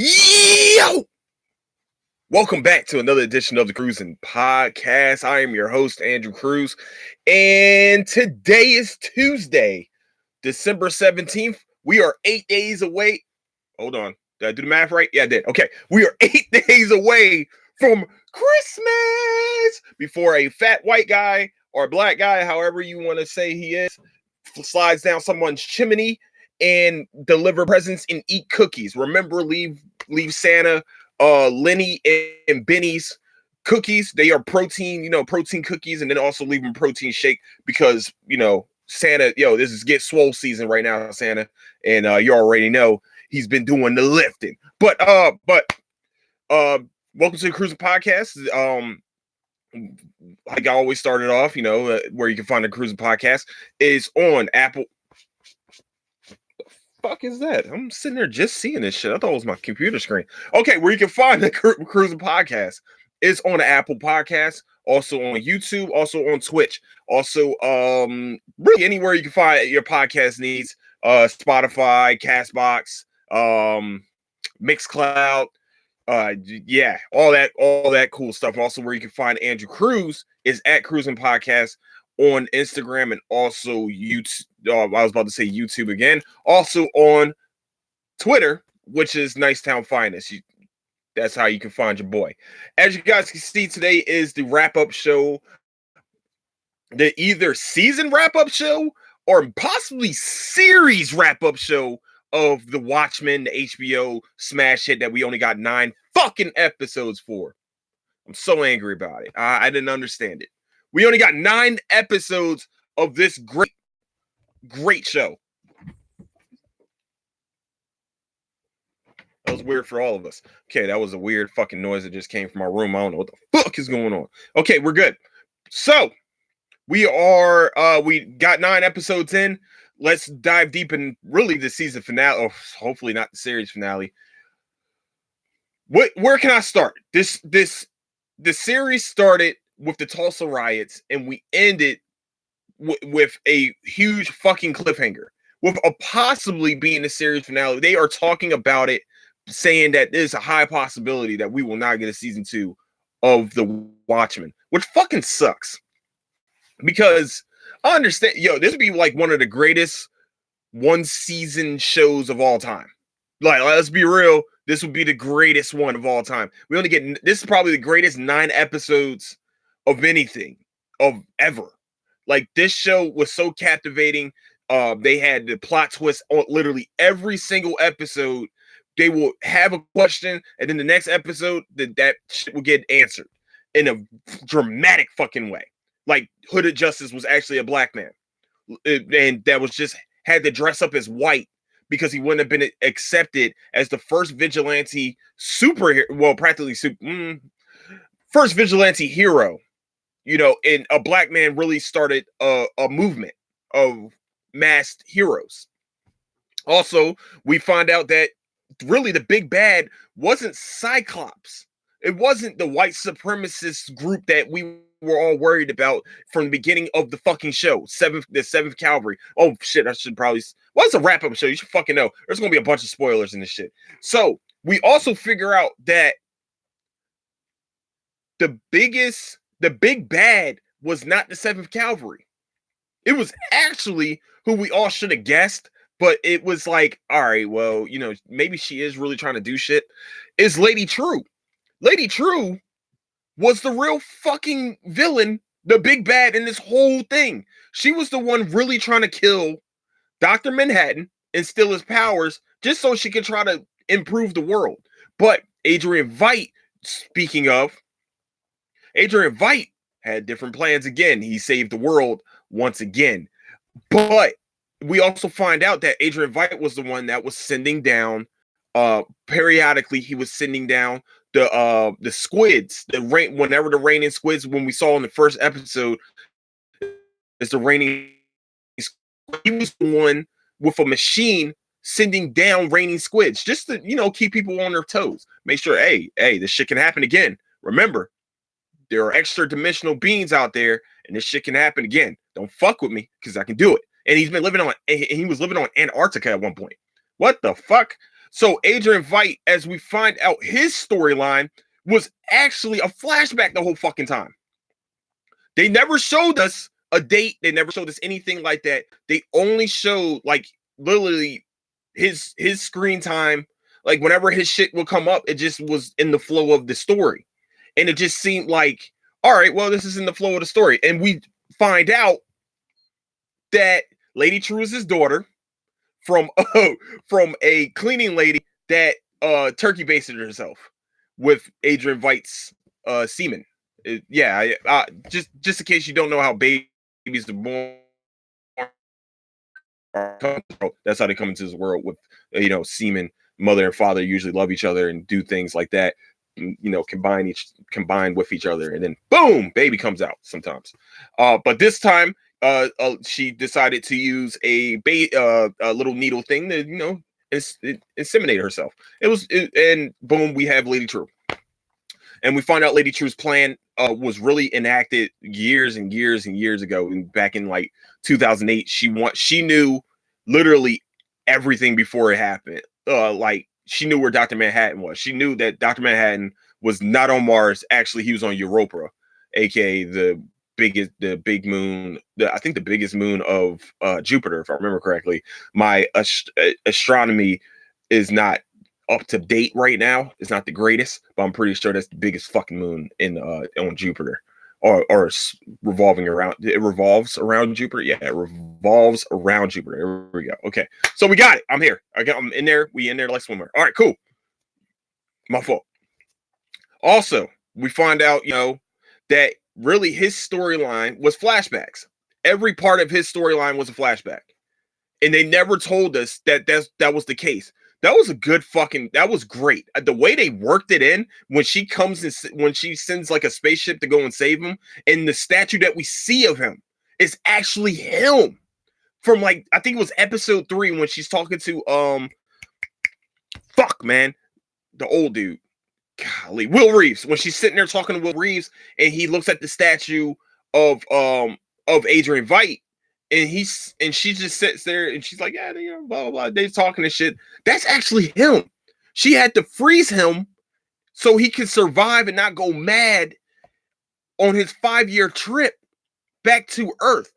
Yo! Welcome back to another edition of the Cruising Podcast. I am your host, Andrew Cruz, and today is Tuesday, December 17th. We are 8 days away. Hold on. Did I do the math right? Yeah, I did. Okay. We are 8 days away from Christmas before a fat white guy or black guy, however you want to say he is, slides down someone's chimney and deliver presents and eat cookies. Remember, leave Santa Lenny and Benny's cookies. They are protein, protein cookies, and then also leave them protein shake because, Santa, this is get swole season right now, Santa, and you already know he's been doing the lifting. But welcome to the Cruising Podcast. Like I always started off, where you can find the Cruising Podcast is on Apple. Fuck is that? I'm sitting there just seeing this shit. I thought it was my computer screen. Okay, where you can find the Cruising Podcast is on the Apple Podcast, also on YouTube, also on Twitch, also really anywhere you can find your podcast needs. Spotify, Castbox, Mixcloud, all that cool stuff. Also, where you can find Andrew Cruz is at Cruising Podcast on Instagram and also YouTube. I was about to say YouTube again. Also on Twitter, which is Nicetown Finest. That's how you can find your boy. As you guys can see, today is the wrap-up show. The either season wrap-up show or possibly series wrap-up show of the Watchmen, the HBO smash hit that we only got 9 fucking episodes for. I'm so angry about it. I didn't understand it. We only got 9 episodes of this great show. That was weird for all of us. Okay, that was a weird fucking noise that just came from our room. I don't know what the fuck is going on. Okay, we're good. So, we got 9 episodes in. Let's dive deep in really the season finale, or hopefully not the series finale. Where can I start? The series started with the Tulsa riots, and we ended with a huge fucking cliffhanger, with a possibly being the series finale. They are talking about it, saying that there's a high possibility that we will not get a season 2 of the Watchmen, which fucking sucks. Because I understand, this would be like one of the greatest one season shows of all time. Like, let's be real, this would be the greatest one of all time. This is probably the greatest 9 episodes of anything, of ever. Like, this show was so captivating. They had the plot twist on literally every single episode. They will have a question, and then the next episode, that shit will get answered in a dramatic fucking way. Like, Hooded Justice was actually a black man, and that was just had to dress up as white because he wouldn't have been accepted as the first vigilante superhero. Well, practically first vigilante hero. And a black man really started a movement of masked heroes. Also, we find out that really the big bad wasn't Cyclops. It wasn't the white supremacist group that we were all worried about from the beginning of the fucking show. The 7th Cavalry. Oh shit, I should probably. Well, it's a wrap-up show. You should fucking know. There's gonna be a bunch of spoilers in this shit. So we also figure out that the big bad was not the 7th Cavalry. It was actually who we all should have guessed, but it was like, all right, well, maybe she is really trying to do shit. Is Lady True. Lady True was the real fucking villain, the big bad in this whole thing. She was the one really trying to kill Dr. Manhattan and steal his powers just so she could try to improve the world. But Adrian Veidt, speaking of, Adrian Veidt had different plans again. He saved the world once again. But we also find out that Adrian Veidt was the one that was sending down, periodically, he was sending down the squids, whenever the raining squids, when we saw in the first episode, is the raining squid. He was the one with a machine sending down raining squids just to, keep people on their toes. Make sure, hey, this shit can happen again. Remember, there are extra dimensional beings out there, and this shit can happen again. Don't fuck with me, because I can do it. And he was living on Antarctica at one point. What the fuck? So Adrian Veidt, as we find out, his storyline was actually a flashback the whole fucking time. They never showed us a date. They never showed us anything like that. They only showed like literally his screen time. Like whenever his shit would come up, it just was in the flow of the story. And it just seemed like, all right, well, this is in the flow of the story. And we find out that Lady True is his daughter from from a cleaning lady that turkey basted herself with Adrian Veidt's semen. Just in case you don't know how babies are born, that's how they come into this world with semen. Mother and father usually love each other and do things like that. Combine with each other, and then boom, baby comes out sometimes. But this time, she decided to use a little needle thing to inseminate herself. And boom, we have Lady True. And we find out Lady True's plan was really enacted years and years and years ago. And back in like 2008, she knew literally everything before it happened. Like she knew where Dr. Manhattan was. She knew that Dr. Manhattan was not on Mars. Actually, he was on Europa, aka the big moon. I think the biggest moon of Jupiter, if I remember correctly. My astronomy is not up to date right now. It's not the greatest, but I'm pretty sure that's the biggest fucking moon on Jupiter, or revolving around. It revolves around Jupiter. Yeah, it revolves around Jupiter. There we go. Okay, so we got it. I'm here. I'm in there. We in there like swimwear. All right, cool. My fault. Also, we find out, that really his storyline was flashbacks. Every part of his storyline was a flashback, and they never told us that was the case. That was great. The way they worked it in when she when she sends like a spaceship to go and save him, and the statue that we see of him is actually him from like, I think it was episode 3 when she's talking to the old dude. Golly, Will Reeves. When she's sitting there talking to Will Reeves, and he looks at the statue of Adrian Veidt, and she just sits there and she's like, yeah, blah blah blah. They're talking and shit. That's actually him. She had to freeze him so he could survive and not go mad on his 5-year trip back to Earth.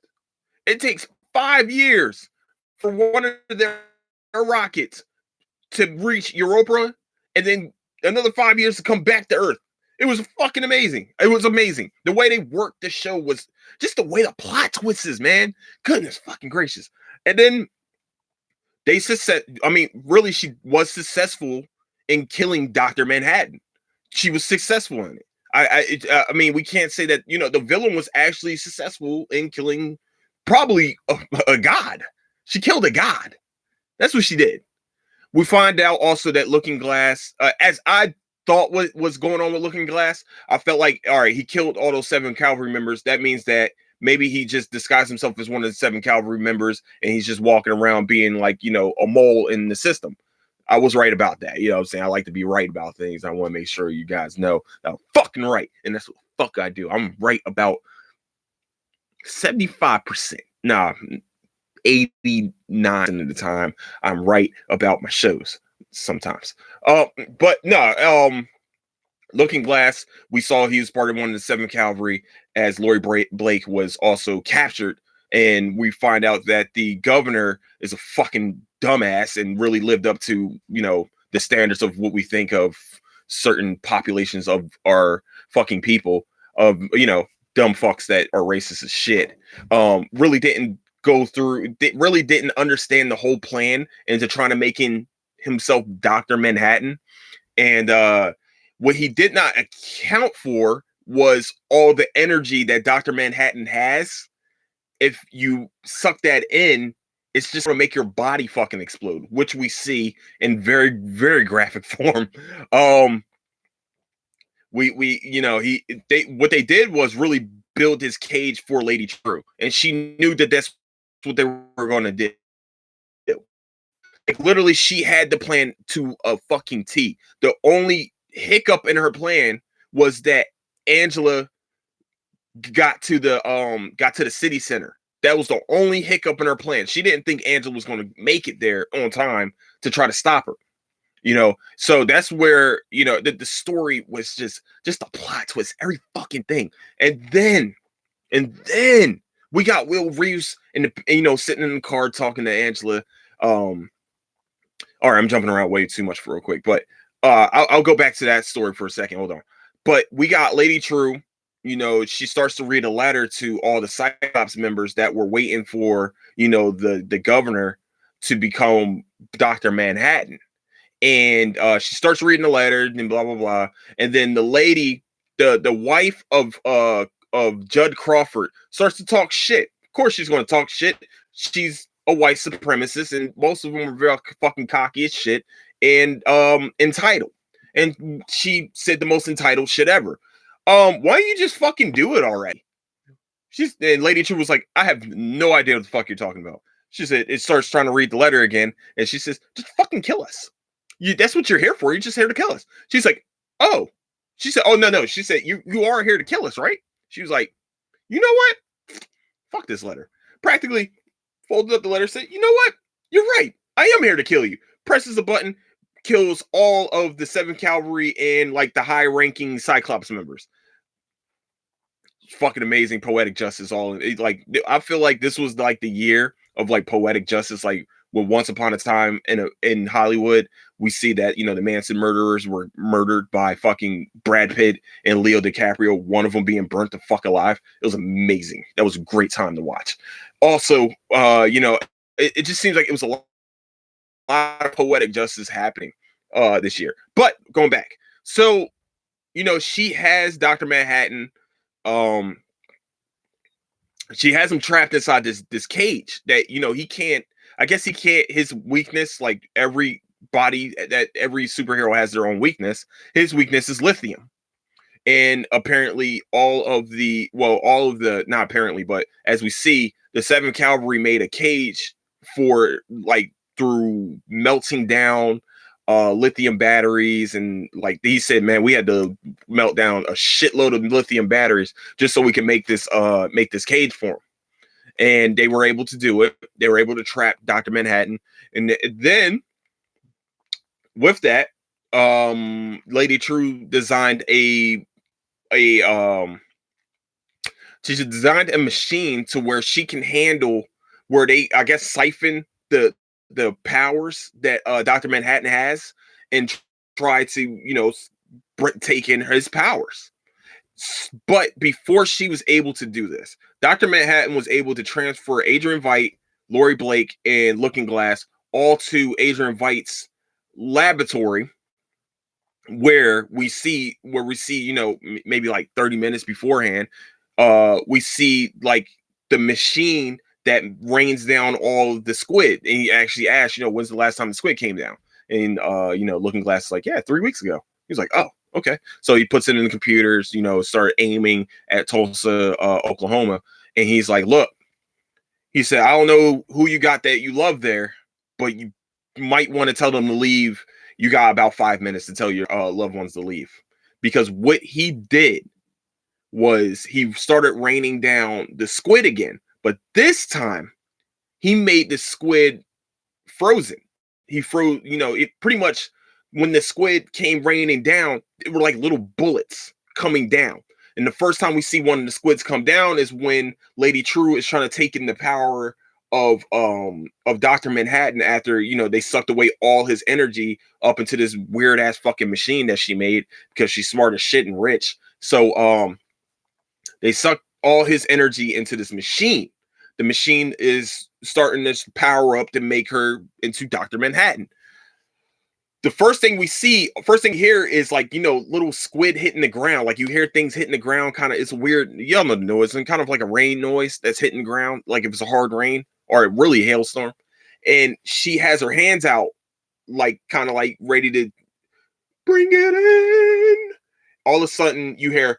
It takes 5 years for one of their rockets to reach Europa, and then another 5 years to come back to Earth. It was fucking amazing. It was amazing. The way they worked the show was just the way the plot twists, man. Goodness fucking gracious. And then really, she was successful in killing Dr. Manhattan. She was successful in it. I mean, we can't say that, the villain was actually successful in killing probably a god. She killed a god. That's what she did. We find out also that Looking Glass, as I thought what was going on with Looking Glass, I felt like, all right, he killed all those 7 Cavalry members. That means that maybe he just disguised himself as one of the 7 Cavalry members, and he's just walking around being like, a mole in the system. I was right about that. You know what I'm saying? I like to be right about things. I want to make sure you guys know that I'm fucking right. And that's what the fuck I do. I'm right about 75%. Nah, 89% of the time, I'm right about my shows sometimes. But no, Looking Glass, we saw he was part of one of the 7 Cavalry, as Laurie Blake was also captured. And we find out that the governor is a fucking dumbass and really lived up to, the standards of what we think of certain populations of our fucking people, of, dumb fucks that are racist as shit. Really didn't really didn't understand the whole plan into trying to make himself Dr. Manhattan. And what he did not account for was all the energy that Dr. Manhattan has. If you suck that in, it's just gonna make your body fucking explode, which we see in very, very graphic form. What they did was really build his cage for Lady True, and she knew that that's what they were gonna do. Like, literally, she had the plan to a fucking T. The only hiccup in her plan was that Angela got to the city center. That was the only hiccup in her plan. She didn't think Angela was going to make it there on time to try to stop her. So that's where the story was just a plot twist, every fucking thing. And then we got Will Reeves sitting in the car talking to Angela. All right, I'm jumping around way too much for real quick, but I'll go back to that story for a second. Hold on. But we got Lady True. She starts to read a letter to all the Cyclops members that were waiting for the governor to become Dr. Manhattan. And she starts reading the letter and blah blah blah. And then the lady, the wife of Judd Crawford, starts to talk shit. Of course, she's going to talk shit. She's a white supremacist, and most of them are very fucking cocky as shit and entitled. And she said the most entitled shit ever. Why don't you just fucking do it already? And Lady True was like, I have no idea what the fuck you're talking about. She said, it starts trying to read the letter again, and she says, just fucking kill us. That's what you're here for. You're just here to kill us. She's like, oh. She said, oh, no. She said, you are here to kill us, right? She was like, you know what? Fuck this letter. Practically folded up the letter, said, you know what? You're right. I am here to kill you. Presses a button, kills all of the 7th Cavalry and like the high-ranking Cyclops members. Fucking amazing poetic justice. I feel like this was like the year of like poetic justice. Like when Once Upon a Time in Hollywood, we see that the Manson murderers were murdered by fucking Brad Pitt and Leo DiCaprio. One of them being burnt the fuck alive. It was amazing. That was a great time to watch. Also, it just seems like it was a lot of poetic justice happening this year. But going back, so she has Dr. Manhattan. She has him trapped inside this cage that he can't. I guess he can't. His weakness, like every superhero has their own weakness. His weakness is lithium, and apparently not apparently, but as we see, the 7th Cavalry made a cage for like through melting down lithium batteries, and like he said, man, we had to melt down a shitload of lithium batteries just so we can make this cage for him. And they were able to do it. They were able to trap Dr. Manhattan, and then with that, Lady True designed she designed a machine to where she can handle where they, I guess, siphon the powers that Dr. Manhattan has and try to, take in his powers. But before she was able to do this, Dr. Manhattan was able to transfer Adrian Veidt, Laurie Blake, and Looking Glass all to Adrian Veidt's laboratory, where we see, maybe like 30 minutes beforehand, we see like the machine that rains down all of the squid. And he actually asked, when's the last time the squid came down? And Looking Glass is like, yeah, 3 weeks ago. He's like, oh, okay. So he puts it in the computers, start aiming at Tulsa, Oklahoma. And he's like, look, he said, I don't know who you got that you love there, but you might want to tell them to leave. You got about 5 minutes to tell your loved ones to leave. Because what he did was he started raining down the squid again. But this time, he made the squid frozen. He froze, it pretty much, when the squid came raining down, it were like little bullets coming down. And the first time we see one of the squids come down is when Lady True is trying to take in the power of Dr. Manhattan after, they sucked away all his energy up into this weird ass fucking machine that she made because she's smart as shit and rich. So they sucked all his energy into this machine. The machine is starting to power up to make her into Dr. Manhattan. The first thing here is like, little squid hitting the ground. Like you hear things hitting the ground, kind of, it's weird. Y'all know the noise, and kind of like a rain noise that's hitting the ground, like if it's a hard rain or a really hailstorm. And she has her hands out, like kind of like ready to bring it in. All of a sudden you hear,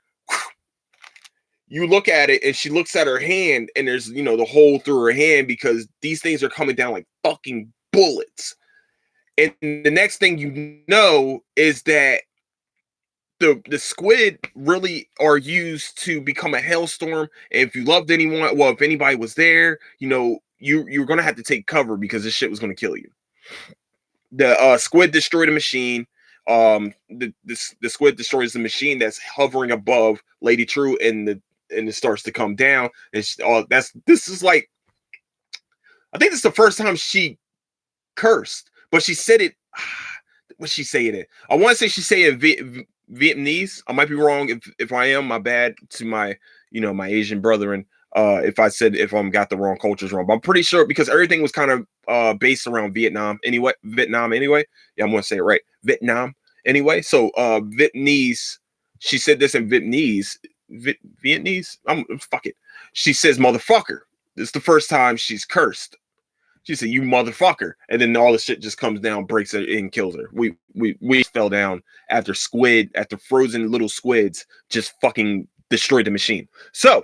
you look at it and she looks at her hand, and there's, the hole through her hand because these things are coming down like fucking bullets. And the next thing you know is that the squid really are used to become a hailstorm. And if you loved anyone, well, if anybody was there, you're going to have to take cover because this shit was going to kill you. The squid destroyed a machine. The squid destroys the machine that's hovering above Lady True, and it starts to come down. It's all this is like, I think this is the first time she cursed, but she said it. What she say it in? I want to say she say it in Vietnamese. I might be wrong. If I am, my bad to my my Asian brethren. If I'm got the wrong cultures wrong, but I'm pretty sure because everything was kind of based around Vietnam anyway. Yeah, I'm gonna say it right. Vietnam anyway. So Vietnamese. She said this in Vietnamese. Vietnamese. Fuck it. She says motherfucker. It's the first time she's cursed. She said, "You motherfucker," and then all the shit just comes down, breaks her, and kills her. We fell down after frozen little squids just fucking destroyed the machine. So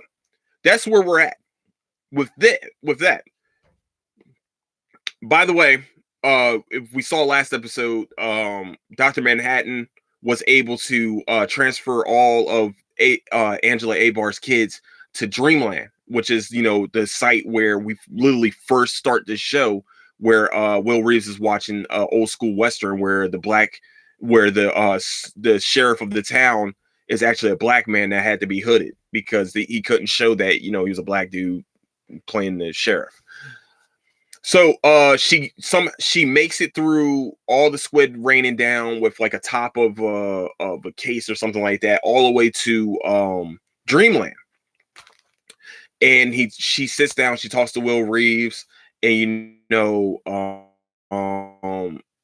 that's where we're at with that. By the way, if we saw last episode, Dr. Manhattan was able to transfer all of Angela Abar's kids to Dreamland, which is the site where we literally first start the show, where Will Reeves is watching old school Western, where the sheriff of the town is actually a black man that had to be hooded because he couldn't show that he was a black dude playing the sheriff. So she makes it through all the squid raining down with like a top of a case or something like that, all the way to Dreamland. And she sits down, she talks to Will Reeves, and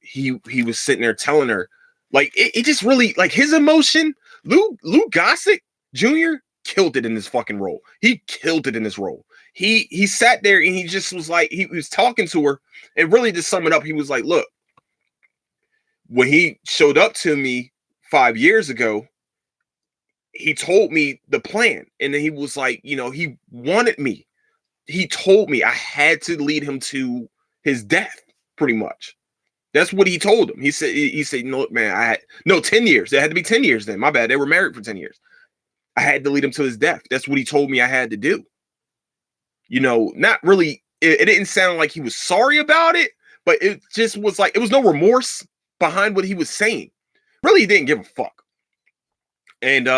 he was sitting there telling her, like, it just really, like, his emotion. Lou Gossett Jr. killed it in this fucking role. He killed it in this role. He sat there and he just was like, he was talking to her, and really to sum it up, he was like, look, when he showed up to me 5 years ago, he told me the plan, and then he was like, he wanted me. He told me I had to lead him to his death, pretty much. That's what he told him. He said, no, man, 10 years. It had to be 10 years then. My bad. They were married for 10 years. I had to lead him to his death. That's what he told me I had to do. Not really. It didn't sound like he was sorry about it, but it just was like, it was no remorse behind what he was saying. Really, he didn't give a fuck. And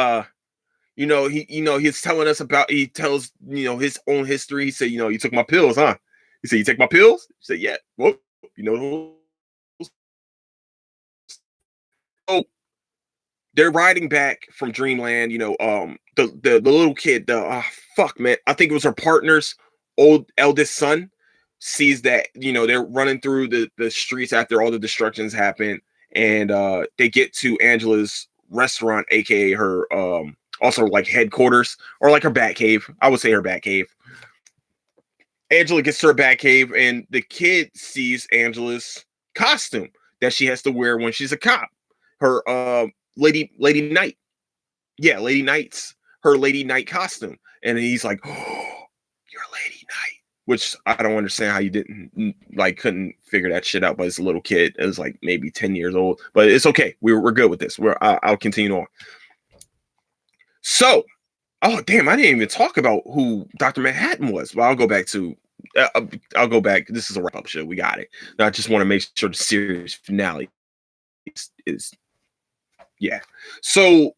he's telling us about, he tells his own history. He said, you took my pills, huh? He said, you take my pills? He said, yeah. Well, so they're riding back from Dreamland. The little kid, fuck man, I think it was her partner's eldest son, sees that they're running through the streets after all the destructions happen, and they get to Angela's restaurant, aka her also like headquarters, or like her bat cave. I would say her bat cave. Angela gets to her bat cave, and the kid sees Angela's costume that she has to wear when she's a cop. Her Lady Night. Yeah, Lady Night's her Lady Night costume. And he's like, "Oh, you're Lady Night." Which I don't understand how you couldn't figure that shit out, but it's a little kid. It was like maybe 10 years old. But it's okay. We're good with this. I'll continue on. So, oh damn, I didn't even talk about who Dr. Manhattan was. Well, I'll go back. This is a wrap-up show. We got it. Now, I just want to make sure the series finale is yeah. So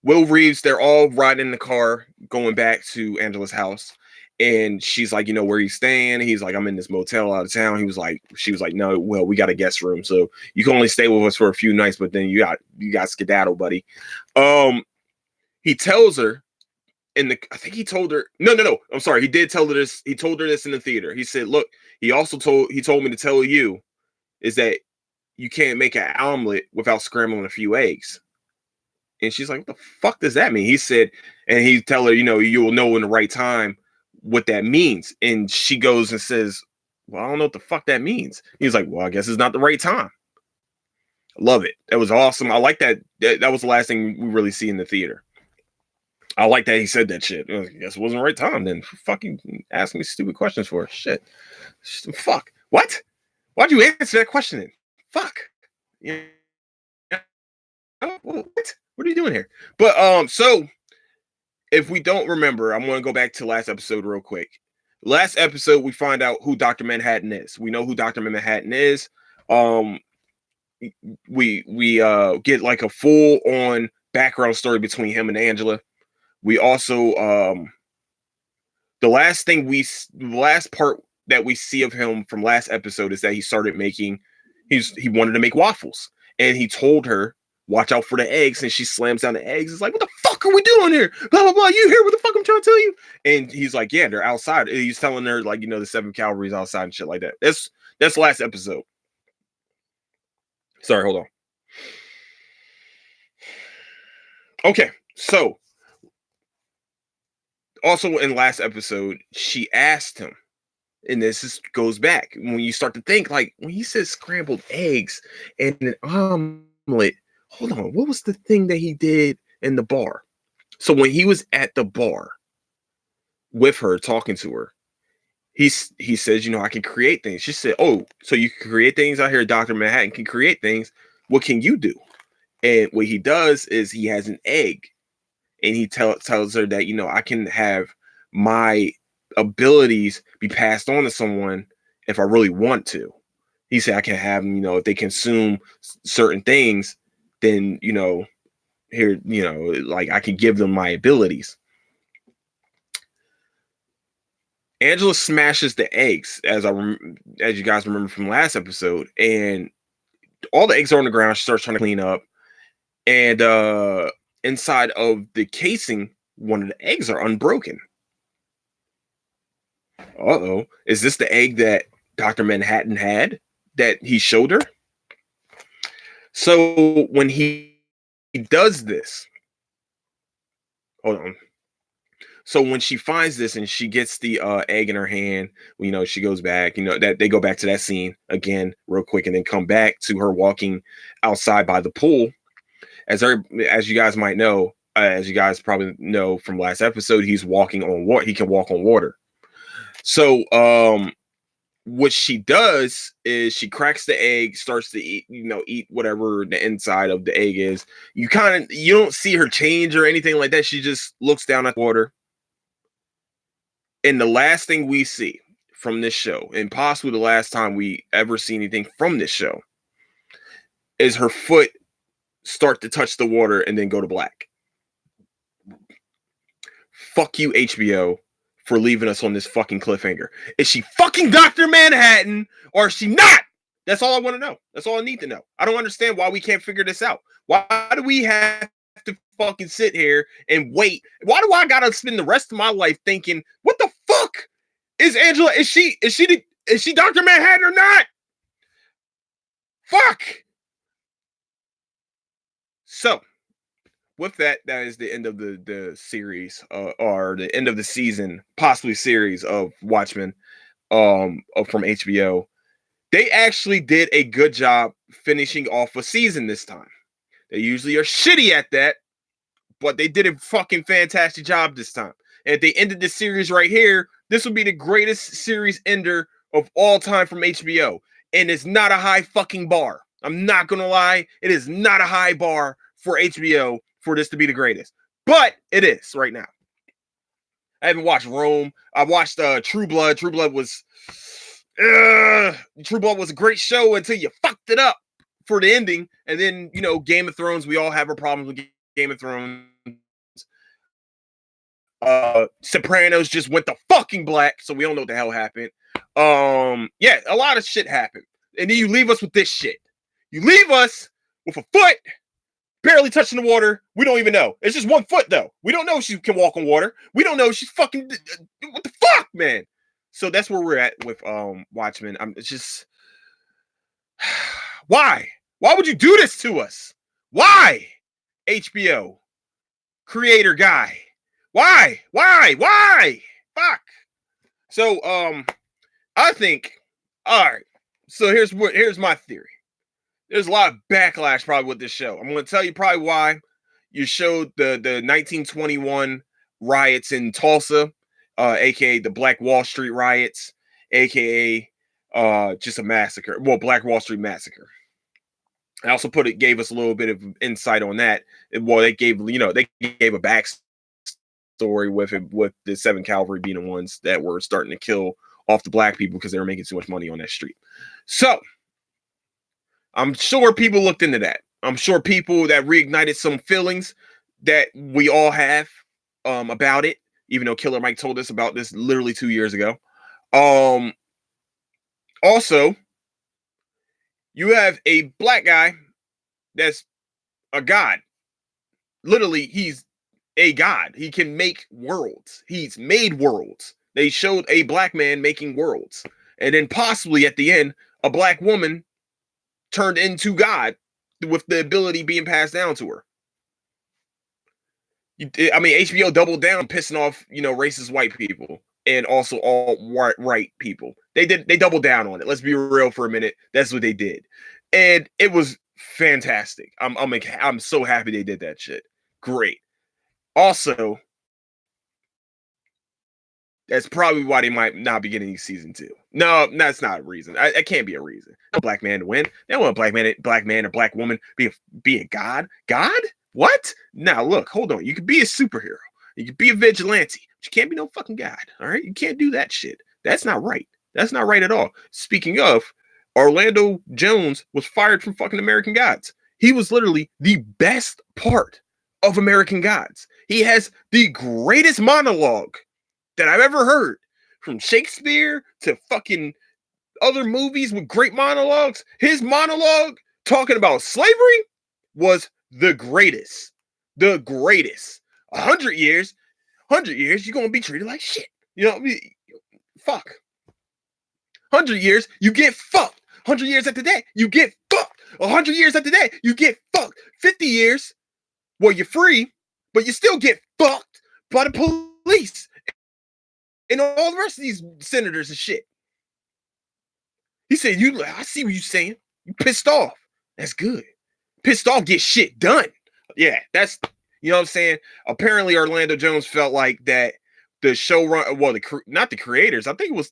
Will Reeves, they're all riding in the car going back to Angela's house, and she's like, where are you staying? He's like, I'm in this motel out of town. She was like, no, well, we got a guest room, so you can only stay with us for a few nights, but then you got skedaddle, buddy. He tells her I think he told her, no, I'm sorry, he did tell her this. He told her this in the theater. He said, look, he told me to tell you is that you can't make an omelet without scrambling a few eggs. And she's like, what the fuck does that mean? He said, and he tell her, you will know in the right time what that means. And she goes and says, well, I don't know what the fuck that means. He's like, well, I guess it's not the right time. I love it. That was awesome. I like that. That was the last thing we really see in the theater. I like that he said that shit. I guess it wasn't the right time then. Fucking asking me stupid questions for shit. Fuck. What? Why'd you answer that question then? Fuck. Yeah. What are you doing here? But so if we don't remember, I'm going to go back to last episode real quick. Last episode, we find out who Dr. Manhattan is. We know who Dr. Manhattan is. Um, we get like a full on background story between him and Angela. We also the last part that we see of him from last episode is that he started making he wanted to make waffles, and he told her watch out for the eggs, and she slams down the eggs. It's like, what the fuck are we doing here? Blah blah blah. You hear what the fuck I'm trying to tell you? And he's like, yeah, they're outside. He's telling her like, the 7 cavalry's outside and shit like that. That's last episode. Sorry, hold on. Okay, so also in last episode, she asked him, and goes back when you start to think, like, when he says scrambled eggs and an omelet, hold on, what was the thing that he did in the bar? So when he was at the bar with her, talking to her, he says, I can create things. She said, oh, so you can create things out here? Dr. Manhattan can create things. What can you do? And what he does is he has an egg, and he tells her that, I can have my abilities be passed on to someone if I really want to. He said I can have them, if they consume certain things, then, here, like I can give them my abilities. Angela smashes the eggs, as you guys remember from last episode, and all the eggs are on the ground. She starts trying to clean up, and inside of the casing, one of the eggs are unbroken. Uh-oh. Is this the egg that Dr. Manhattan had that he showed her? So when he does this, hold on. So when she finds this and she gets the egg in her hand, she goes back, that they go back to that scene again real quick, and then come back to her walking outside by the pool. As you guys might know, as you guys probably know from last episode, he's walking on water. He can walk on water. So what she does is she cracks the egg, starts to eat whatever the inside of the egg is. You don't see her change or anything like that. She just looks down at the water. And the last thing we see from this show, and possibly the last time we ever see anything from this show, is her foot start to touch the water and then go to black. Fuck you, HBO, for leaving us on this fucking cliffhanger. Is she fucking Dr. Manhattan, or is she not? That's all I want to know. That's all I need to know. I don't understand why we can't figure this out. Why do we have to fucking sit here and wait? Why do I gotta spend the rest of my life thinking, what the fuck is Angela? Is she Dr. Manhattan or not? Fuck. So with that is the end of the series, or the end of the season, possibly series of Watchmen, from HBO. They actually did a good job finishing off a season this time. They usually are shitty at that, but they did a fucking fantastic job this time. And if they ended this series right here, this would be the greatest series ender of all time from HBO. And it's not a high fucking bar. I'm not gonna lie, it is not a high bar for HBO for this to be the greatest, but it is right now. I haven't watched Rome. I watched True Blood. True Blood was a great show until you fucked it up for the ending. And then, Game of Thrones, we all have our problems with Game of Thrones. Sopranos just went to fucking black, so we don't know what the hell happened. Yeah, a lot of shit happened. And then you leave us with this shit. You leave us with a foot barely touching the water. We don't even know. It's just 1 foot, though. We don't know if she can walk on water. We don't know if she's fucking... What the fuck, man? So that's where we're at with Watchmen. It's just... Why? Why would you do this to us? Why? HBO. Creator guy. Why? Fuck. So, I think... Alright. So here's my theory. There's a lot of backlash probably with this show. I'm going to tell you probably why. You showed the 1921 riots in Tulsa, aka the Black Wall Street riots, aka just a massacre. Well, Black Wall Street massacre. I also gave us a little bit of insight on that. Well, they gave a backstory with the 7 Cavalry being the ones that were starting to kill off the black people because they were making too much money on that street. So I'm sure people looked into that. I'm sure people that reignited some feelings that we all have about it, even though Killer Mike told us about this literally 2 years ago. Um, Also, you have a black guy that's a god. Literally, he's a god. He can make worlds. He's made worlds. They showed a black man making worlds. And then possibly at the end, a black woman turned into God with the ability being passed down to her. I mean, HBO doubled down, pissing off, racist white people and also all right people. They doubled down on it. Let's be real for a minute. That's what they did, and it was fantastic. I'm so happy they did that shit. Great. Also, that's probably why they might not be getting season 2. No, that's not a reason. That can't be a reason. A black man to win. They don't want a black man or black woman be a god. God? What? Now look, hold on. You could be a superhero. You could be a vigilante. But you can't be no fucking god. All right? You can't do that shit. That's not right. That's not right at all. Speaking of, Orlando Jones was fired from fucking American Gods. He was literally the best part of American Gods. He has the greatest monologue that I've ever heard, from Shakespeare to fucking other movies with great monologues. His monologue talking about slavery was the greatest. The greatest. 100 years, you're gonna be treated like shit. Fuck. 100 years, you get fucked. 100 years after that, you get fucked. 100 years after that, you get fucked. 50 years, well, you're free, but you still get fucked by the police and all the rest of these senators and shit. He said, I see what you're saying. You pissed off. That's good. Pissed off, get shit done. Yeah, that's, what I'm saying? Apparently, Orlando Jones felt like that the showrunner, well, not the creators, I think it was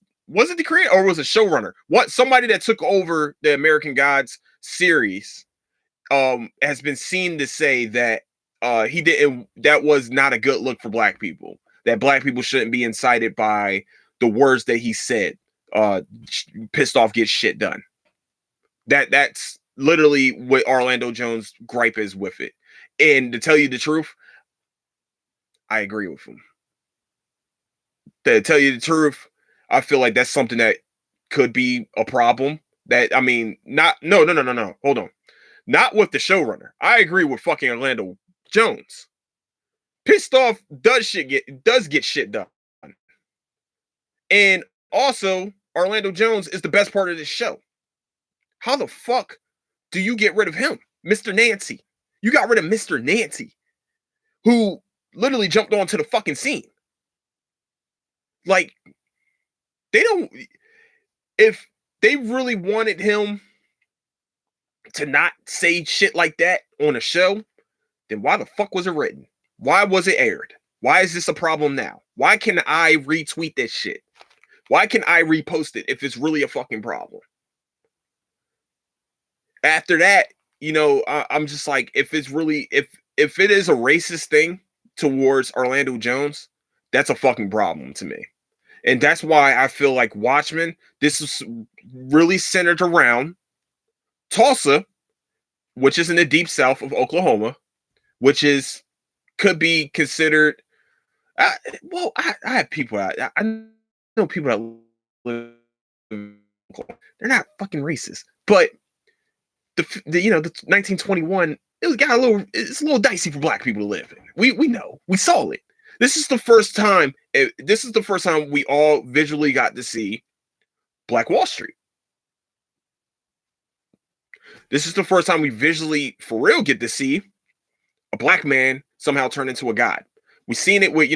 it the creator or was it showrunner? Somebody that took over the American Gods series has been seen to say that that was not a good look for black people. That black people shouldn't be incited by the words that he said. Pissed off, get shit done. That's literally what Orlando Jones' gripe is with it. And to tell you the truth, I agree with him. To tell you the truth, I feel like that's something that could be a problem. No. Hold on. Not with the showrunner. I agree with fucking Orlando Jones. Pissed off does get shit done. And also, Orlando Jones is the best part of this show. How the fuck do you get rid of him? Mr. Nancy. You got rid of Mr. Nancy, who literally jumped onto the fucking scene. Like, if they really wanted him to not say shit like that on a show, then why the fuck was it written? Why was it aired? Why is this a problem now? Why can I retweet this shit? Why can I repost it if it's really a fucking problem? After that, I'm just like, if it's really, if it is a racist thing towards Orlando Jones, that's a fucking problem to me. And that's why I feel like Watchmen, this is really centered around Tulsa, which is in the deep south of Oklahoma, which could be considered. I have people out. I know people that live. They're not fucking racist, but the 1921, it's a little dicey for black people to live in. We know, we saw it. This is the first time. This is the first time we all visually got to see Black Wall Street. This is the first time we visually, for real, get to see a black man somehow turn into a god. We've seen it with,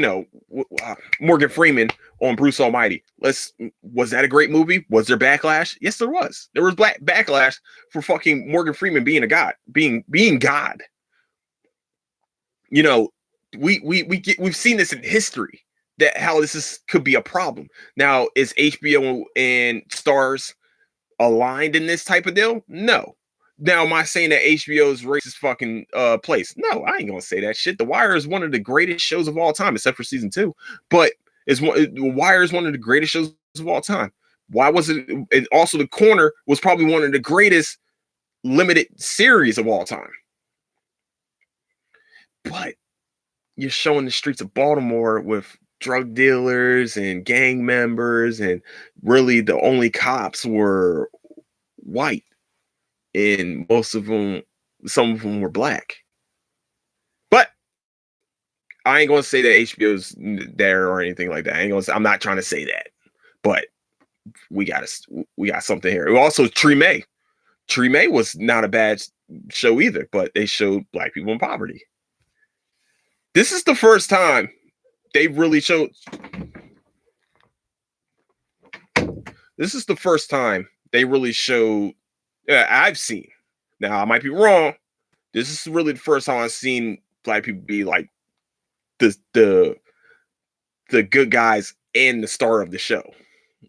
Morgan Freeman on Bruce Almighty. Was that a great movie? Was there backlash? Yes, there was. There was backlash for fucking Morgan Freeman being a god, being God. We've seen this in history, that how could be a problem. Now, is HBO and Stars aligned in this type of deal? No. Now, am I saying that HBO is racist fucking place? No, I ain't gonna say that shit. The Wire is one of the greatest shows of all time, except for season 2. But The Wire is one of the greatest shows of all time. Why was it? And also, The Corner was probably one of the greatest limited series of all time. But you're showing the streets of Baltimore with drug dealers and gang members, and really the only cops were white, and most of them, some of them were black. But I ain't gonna say that HBO's there or anything like that. I'm not trying to say that, but we got something here. Also, Tree May. Tree May was not a bad show either, but they showed black people in poverty. This is the first time they really showed. This is the first time they really showed. I've seen. Now I might be wrong. This is really the first time I've seen black people be like the good guys and the star of the show.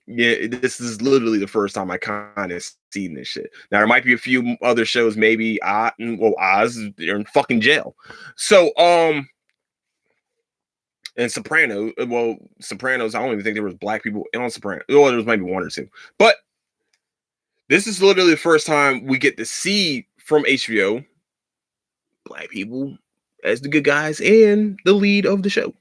Yeah, this is literally the first time I kind of seen this shit. Now there might be a few other shows, maybe Oz, they're in fucking jail. So and Sopranos, I don't even think there was black people on Sopranos. Well, there was maybe one or two. But this is literally the first time we get to see from HBO black people as the good guys and the lead of the show.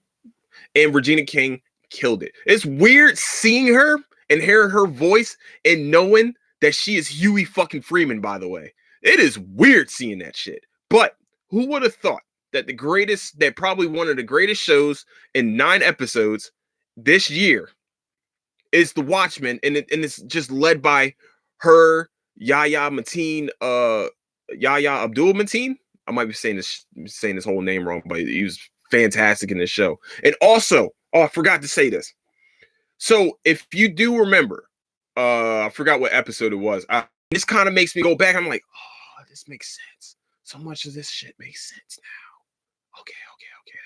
And Regina King killed it. It's weird seeing her and hearing her voice and knowing that she is Huey fucking Freeman, by the way. It is weird seeing that shit. But who would have thought that probably one of the greatest shows in 9 episodes this year is The Watchmen, and it's just led by her, Yahya Abdul Mateen. I might be saying his whole name wrong, but he was fantastic in this show. And also, I forgot to say this. So if you do remember, I forgot what episode it was. This kind of makes me go back. I'm like, oh, this makes sense. So much of this shit makes sense now. Okay,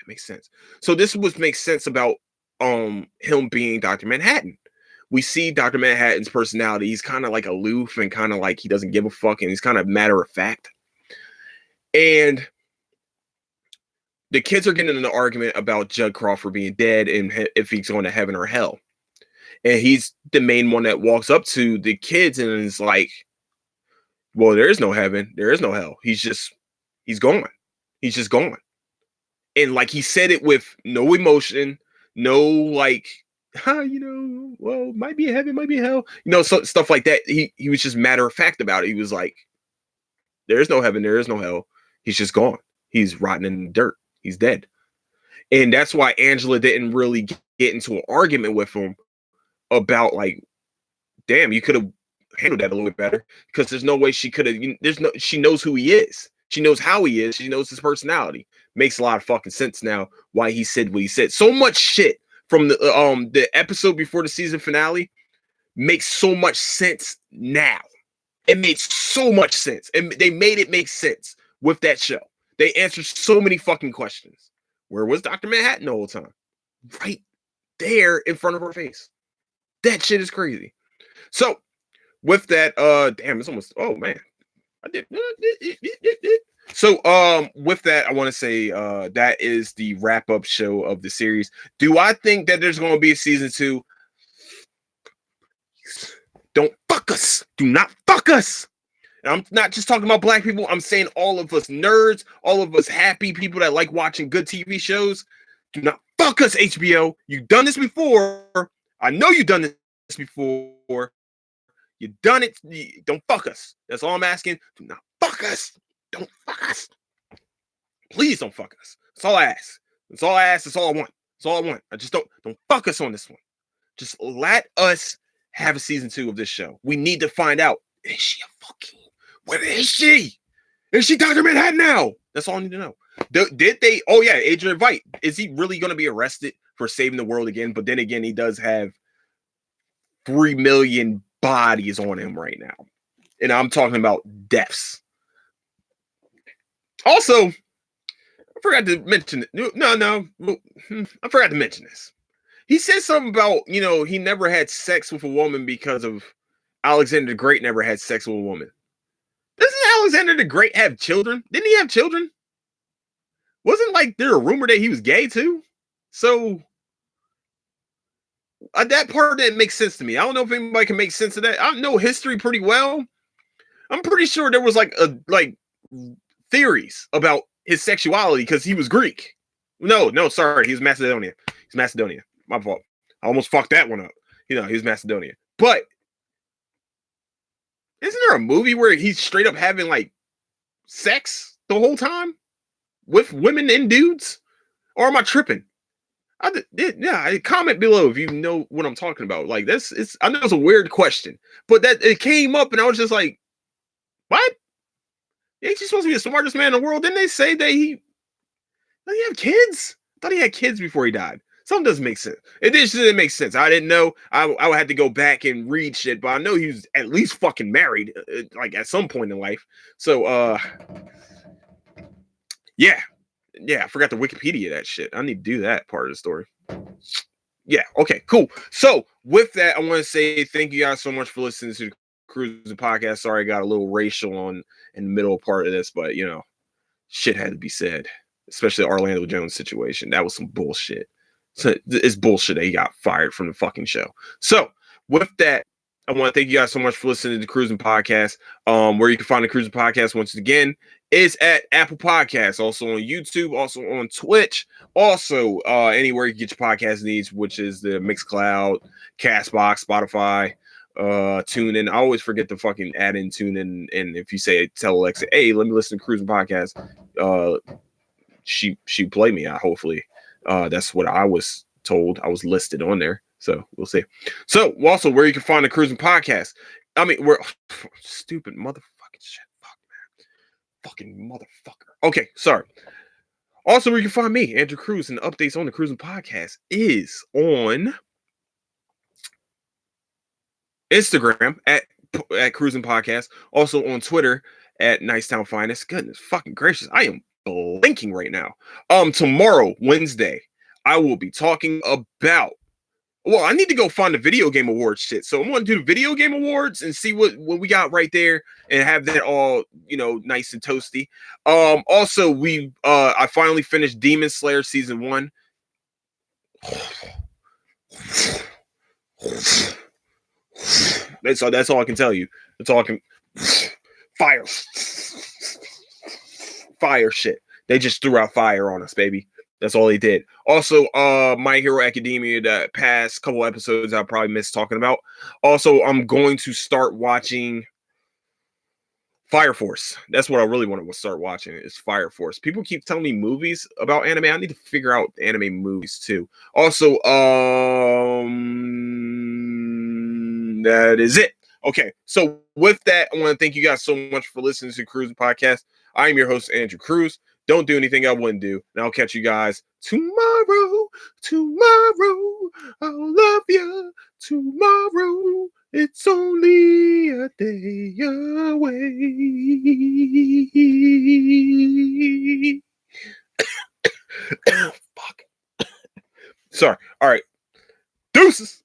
that makes sense. So this makes sense about him being Dr. Manhattan. We see Dr. Manhattan's personality. He's kind of like aloof and kind of like he doesn't give a fuck, and he's kind of matter of fact. And the kids are getting in an argument about Judd Crawford being dead and if he's going to heaven or hell. And he's the main one that walks up to the kids and is like, well, there is no heaven. There is no hell. He's gone. He's just gone. And like he said it with no emotion, no like, well, might be a heaven, might be a hell. So stuff like that. He was just matter of fact about it. He was like, there is no heaven. There is no hell. He's just gone. He's rotting in the dirt. He's dead. And that's why Angela didn't really get into an argument with him about like, damn, you could have handled that a little bit better, because there's no way she could have. She knows who he is. She knows how he is. She knows his personality. Makes a lot of fucking sense now why he said what he said. So much shit from the episode before the season finale makes so much sense now. It made so much sense, and they made it make sense with that show. They answered so many fucking questions. Where was Dr. Manhattan the whole time? Right there in front of her face. That shit is crazy. So with that, damn, it's almost, oh man. I did. So with that, I want to say that is the wrap-up show of the series. Do I think that there's going to be a season 2? Don't fuck us. Do not fuck us. And I'm not just talking about black people. I'm saying all of us nerds, all of us happy people that like watching good TV shows. Do not fuck us, HBO. You've done this before. I know you've done this before. You've done it. Don't fuck us. That's all I'm asking. Do not fuck us. Don't fuck us. Please don't fuck us. That's all I ask. That's all I ask. That's all I want. That's all I want. I just don't fuck us on this one. Just let us have a season 2 of this show. We need to find out. Is she a fucking... Where is she? Is she Dr. Manhattan now? That's all I need to know. Did they... Oh, yeah, Adrian Veidt. Is he really going to be arrested for saving the world again? But then again, he does have 3 million bodies on him right now. And I'm talking about deaths. Also, I forgot to mention... No. I forgot to mention this. He said something about, he never had sex with a woman because of Alexander the Great never had sex with a woman. Doesn't Alexander the Great have children? Didn't he have children? Wasn't like there a rumor that he was gay too? So that part didn't make sense to me. I don't know if anybody can make sense of that. I know history pretty well. I'm pretty sure there was like theories about his sexuality because he was Greek. No, sorry, he was Macedonian. He's Macedonian. My fault. I almost fucked that one up. He was Macedonian. But isn't there a movie where he's straight up having like sex the whole time with women and dudes? Or am I tripping? Comment below if you know what I'm talking about. Like this, I know it's a weird question, but that it came up and I was just like, what? Ain't he supposed to be the smartest man in the world? Didn't they say that he have kids? I thought he had kids before he died. Something doesn't make sense. It just didn't make sense. I didn't know. I would have to go back and read shit, but I know he was at least fucking married, like at some point in life. So, yeah. I forgot to Wikipedia that shit. I need to do that part of the story. Yeah. Okay. Cool. So with that, I want to say thank you guys so much for listening to the Cruising Podcast. Sorry, I got a little racial in the middle part of this, but shit had to be said, especially the Orlando Jones situation. That was some bullshit. So it's bullshit that he got fired from the fucking show. So with that, I want to thank you guys so much for listening to the Cruising Podcast. Where you can find the Cruising Podcast once again is at Apple Podcasts, also on YouTube, also on Twitch, also anywhere you get your podcast needs, which is the Mixcloud, Castbox, Spotify, TuneIn. I always forget to fucking add in TuneIn, and if you say tell Alexa, hey, let me listen to Cruising Podcast, she play me out. Hopefully, that's what I was told. I was listed on there. So we'll see. So also where you can find the Cruising Podcast. I mean, we're stupid motherfucking shit. Fuck, man. Fucking motherfucker. Okay, sorry. Also, where you can find me, Andrew Cruz, and updates on the Cruising Podcast is on Instagram at Cruising Podcast. Also on Twitter at Nicetown Finest. Goodness fucking gracious. I am blinking right now. Tomorrow, Wednesday, I will be talking about. Well, I need to go find the video game awards shit. So I'm going to do the video game awards and see what we got right there and have that all, nice and toasty. Also, I finally finished Demon Slayer season 1. That's all I can tell you. That's all I can. Fire shit. They just threw out fire on us, baby. That's all they did. Also, My Hero Academia, the past couple episodes I probably missed talking about. Also, I'm going to start watching Fire Force. That's what I really want to start watching is Fire Force. People keep telling me movies about anime. I need to figure out anime movies too. Also, that is it. Okay, so with that, I want to thank you guys so much for listening to the Cruising Podcast. I am your host, Andrew Cruz. Don't do anything I wouldn't do. And I'll catch you guys tomorrow. I'll love you tomorrow. It's only a day away. Fuck. Sorry. All right. Deuces.